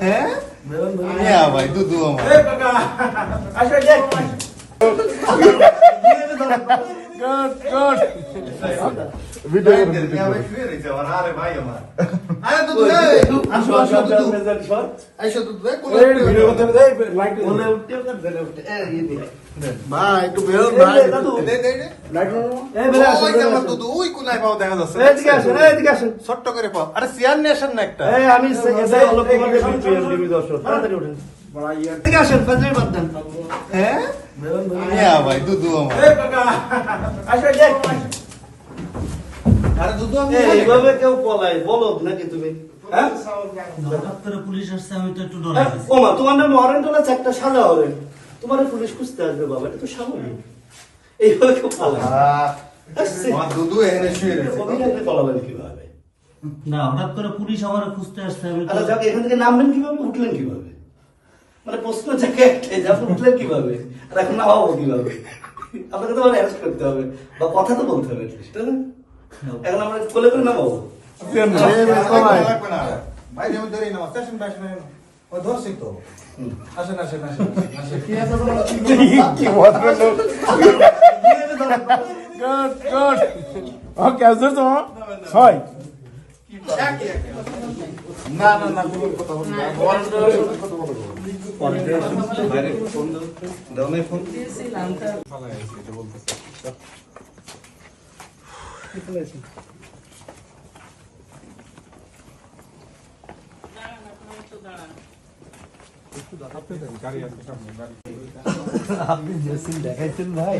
হ্যাঁ ভাই দুধু আমার ছোট্ট করে পাও। আরে চেয়ার নিয়ে আসেন না একটা। আমি হ্যাঁ ভাই দুধু আমার আরে দুধু আমি এইভাবে কেউ পলায় বলো নাকি তুমি? হঠাৎ করে পুলিশ আসছে, আমি তো একটু ডরে গেছি। ওমা তোমার নামে অরেন্ট হলে একটা সাদা অরেন্ট, তোমার পুলিশ খুঁজতে আসবে বাবা, এটা তো স্বাভাবিক। এইভাবে কেউ পলায় আমার দুধু এখানে শুয়ে রয়েছে। অভিযানে পলাবেন কিভাবে? না, হঠাৎ করে পুলিশ আমার খুঁজতে আসছে, আমি তো আচ্ছা যাক, এখান থেকে নামবেন কিভাবে, উঠলেন কিভাবে? মানে প্রশ্ন জায়গায় একটাই যে আপনি উঠলেন কিভাবে আর এখন নামাবো কিভাবে? আপনাকে তো অ্যারেস্ট করতে হবে বা কথা তো বলতে হবে, তাই না? এখন আমরা কোলে করে নামাবো। ভাই যেমন ধরে নাও স্টেশন বাস না ও ধরছি তো আসেন আসেন আসেন কি এত কি ভদ্রলোক গুড গুড ওকে আজর তো ছয় না না না কোনো কথা বলবো না বাইরে ফোন দাও না, ফোন আপনি যে সিন দেখাইছেন ভাই